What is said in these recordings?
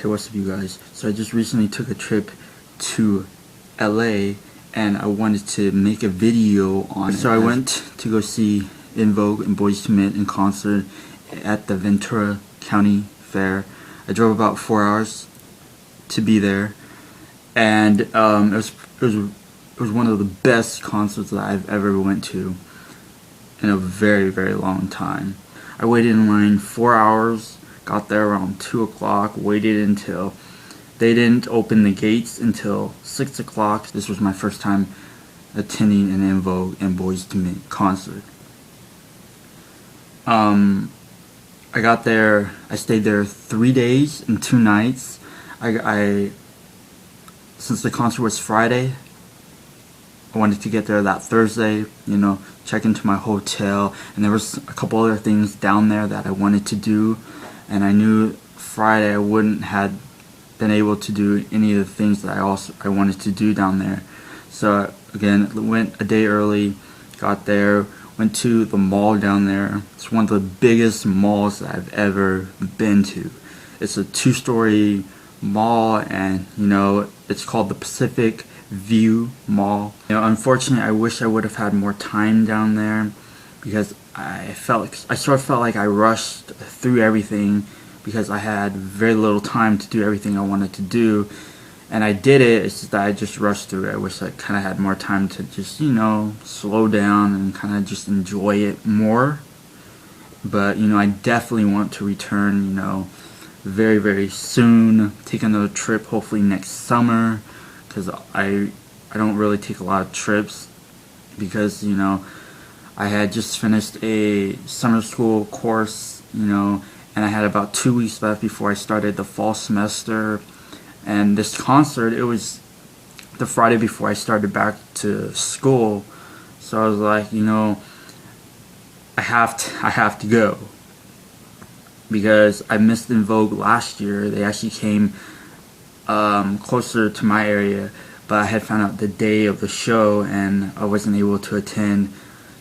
Hey, what's up you guys? So I just recently took a trip to LA and I wanted to make a video on it. So I went to go see En Vogue and Boyz II Men in concert at the Ventura County Fair. I drove about 4 hours to be there, and it was one of the best concerts that I've ever went to in a very, very long time. I waited in line 4 hours, got there around 2 o'clock, waited until they didn't open the gates until 6 o'clock. This was my first time attending an En Vogue and Boyz II Men concert. I got there, I stayed there 3 days and 2 nights. Since the concert was Friday, I wanted to get there that Thursday, you know, check into my hotel, and there was a couple other things down there that I wanted to do, and I knew Friday I wouldn't have been able to do any of the things that I wanted to do down there. So again, went a day early, got there, went to the mall down there. It's one of the biggest malls that I've ever been to. It's a 2-story mall, and you know, it's called the Pacific View Mall. You know, unfortunately, I wish I would have had more time down there, because I sort of felt like I rushed through everything because I had very little time to do everything I wanted to do, and I did it. It's just that I just rushed through it. I wish I kind of had more time to just, you know, slow down and kind of just enjoy it more. But you know, I definitely want to return, you know, very, very soon. Take another trip, hopefully next summer, because I don't really take a lot of trips, because you know, I had just finished a summer school course, you know, and I had about 2 weeks left before I started the fall semester. And this concert, it was the Friday before I started back to school, so I was like, you know, I have to go, because I missed En Vogue last year. They actually came closer to my area, but I had found out the day of the show and I wasn't able to attend.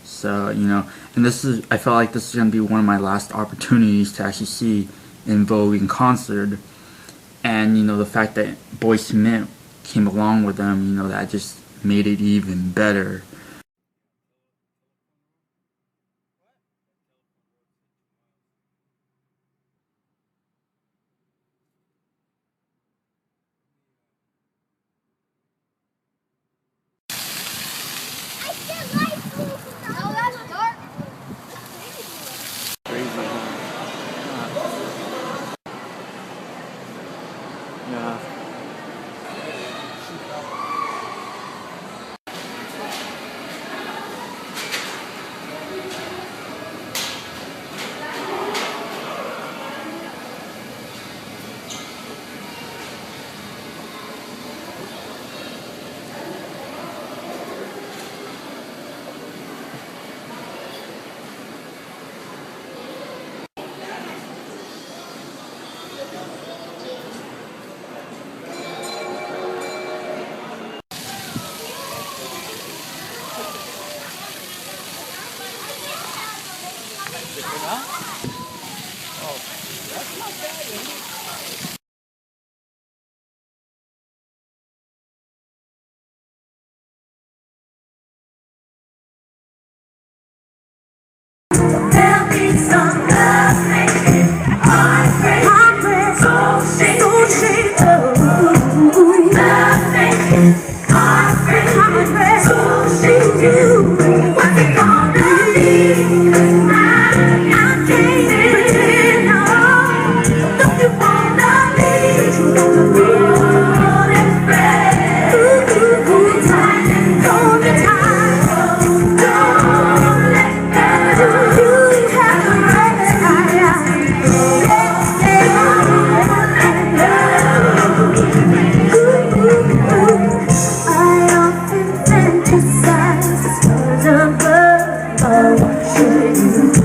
So you know, and I felt like this is gonna be one of my last opportunities to actually see En Vogue in concert. And you know, the fact that Boyz II Men came along with them, you know, that just made it even better. Yeah. I often fantasize the stars above. Oh, should you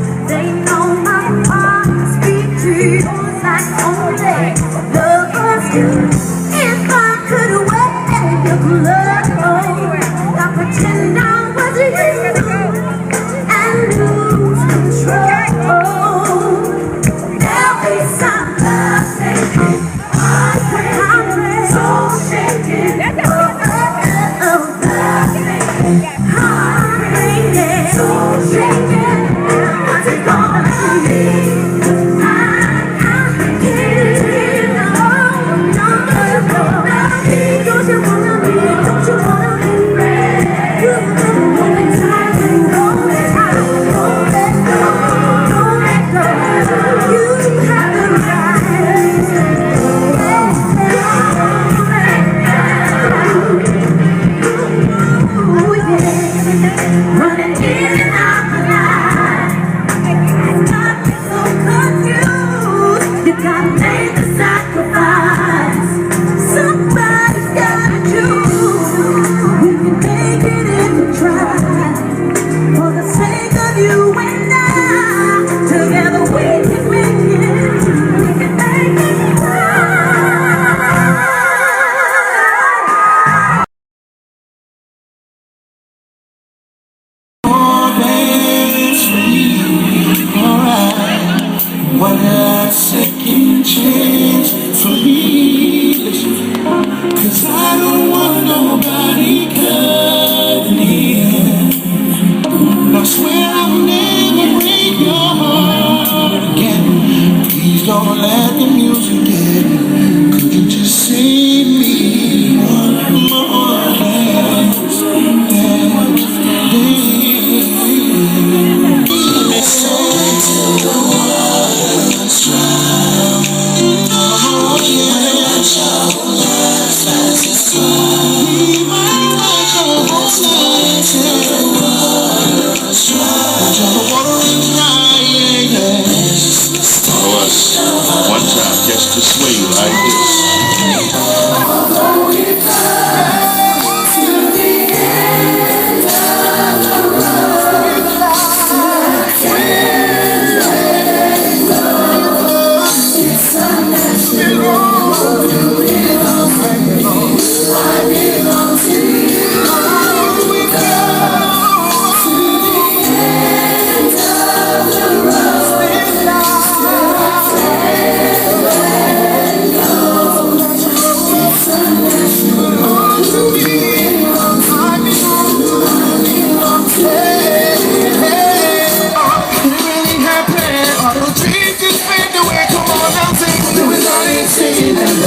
So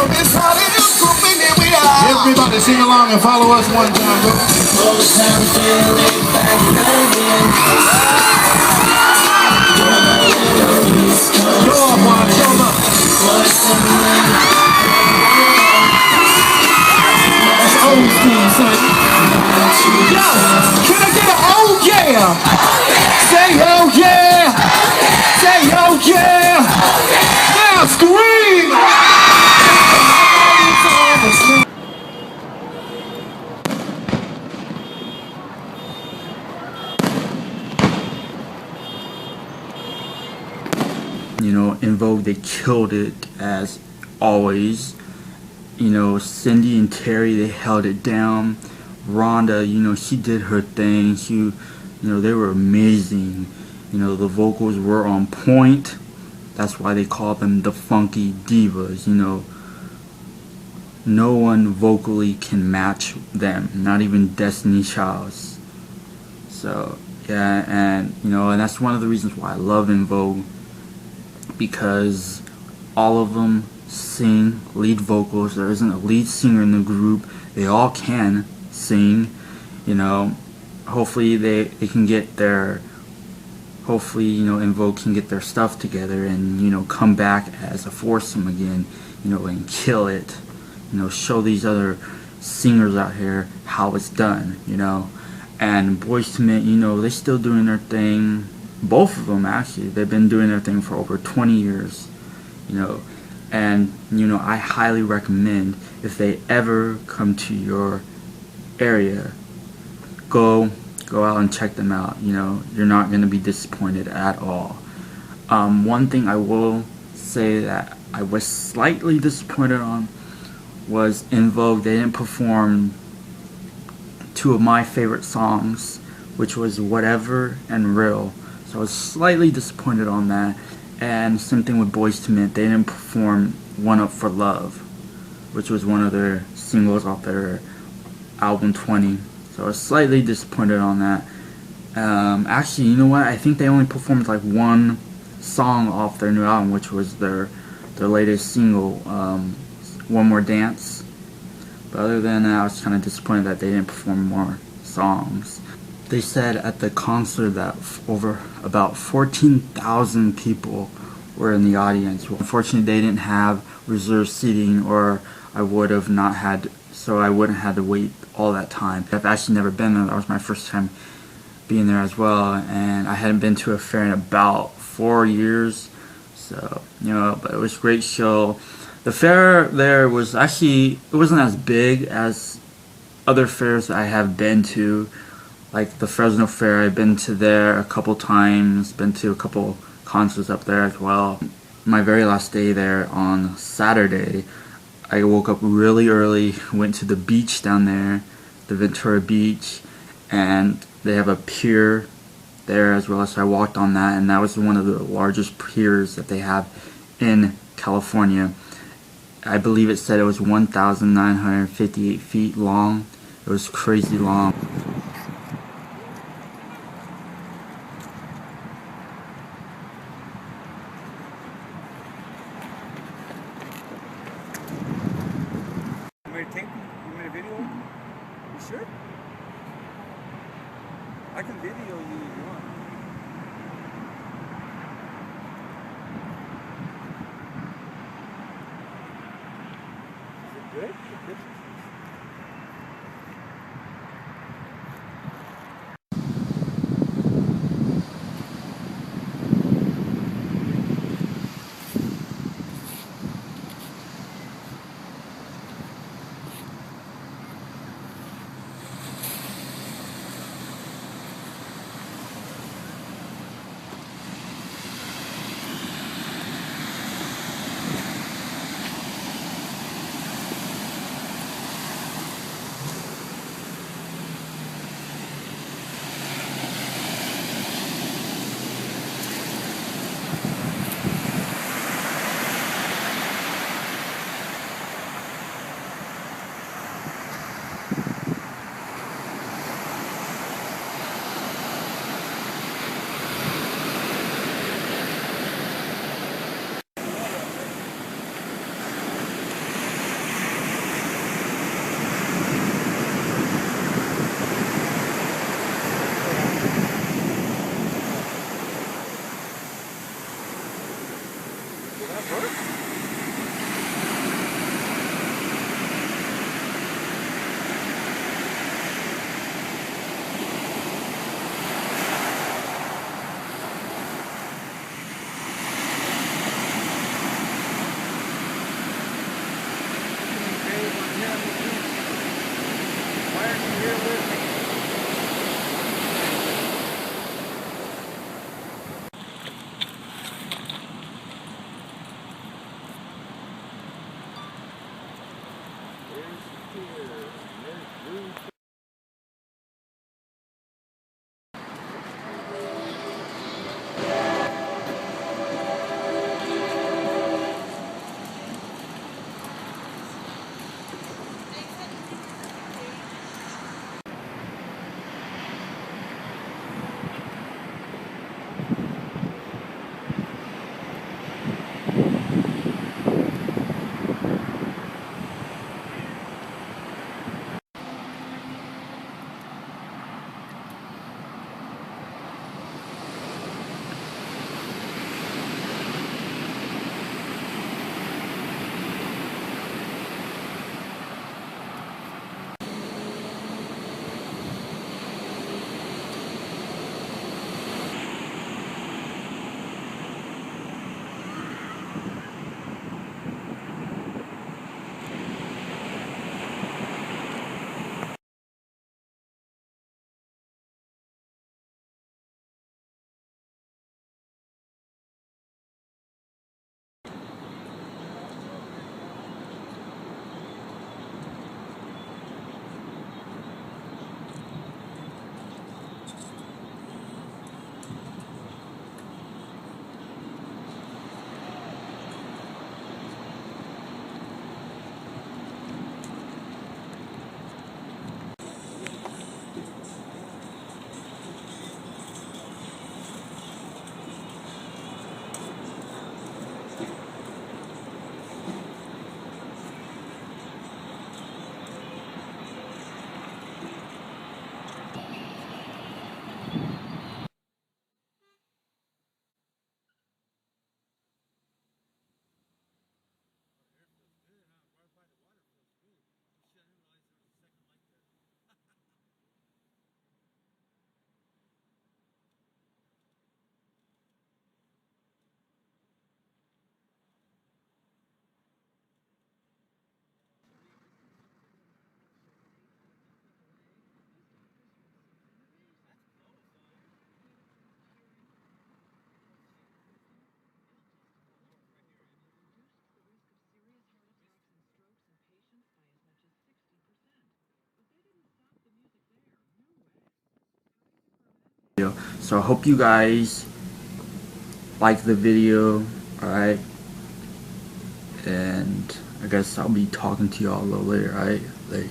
this how they do grouping and we are. Everybody sing along and follow us one time, bro. Motownphilly back again. Go on, Wanya, show up. That's old school, son. Yo, can I get an oh yeah? Say oh yeah. Say oh yeah. Now scream. You know, En Vogue, they killed it as always. You know, Cindy and Terry, they held it down. Rhonda, you know, she did her thing. You know, they were amazing. You know, the vocals were on point. That's why they call them the Funky Divas. You know, no one vocally can match them, not even Destiny Child's. So yeah, and you know, and that's one of the reasons why I love En Vogue, because all of them sing lead vocals. There isn't a lead singer in the group. They all can sing. You know, hopefully they can get their, hopefully, you know, En Vogue can get their stuff together and, you know, come back as a foursome again, you know, and kill it. You know, show these other singers out here how it's done, you know. And Boyz II Men, you know, they're still doing their thing. Both of them, actually, they've been doing their thing for over 20 years, you know. And, you know, I highly recommend, if they ever come to your area, go out and check them out. You know, you're not going to be disappointed at all. One thing I will say that I was slightly disappointed on was En Vogue. They didn't perform two of my favorite songs, which was Whatever and Real. So I was slightly disappointed on that. And same thing with Boyz II Men. They didn't perform One Up for Love, which was one of their singles off their album 20. So I was slightly disappointed on that. Actually, you know what? I think they only performed like one song off their new album, which was their latest single, One More Dance. But other than that, I was kind of disappointed that they didn't perform more songs. They said at the concert that over about 14,000 people were in the audience. Well, unfortunately, they didn't have reserved seating, or I would have not had, so I wouldn't have to wait all that time. I've actually never been there. That was my first time being there as well, and I hadn't been to a fair in about 4 years. So, you know, but it was a great show. The fair there was actually, it wasn't as big as other fairs I have been to. Like the Fresno Fair, I've been to there a couple times, been to a couple concerts up there as well. My very last day there on Saturday, I woke up really early, went to the beach down there, the Ventura beach, and they have a pier there as well, so I walked on that, and that was one of the largest piers that they have in California. I believe it said it was 1,958 feet long. It was crazy long. You made a video? You sure? I can video you if you want. Is it good? So I hope you guys like the video. Alright, and I guess I'll be talking to y'all a little later. Alright, like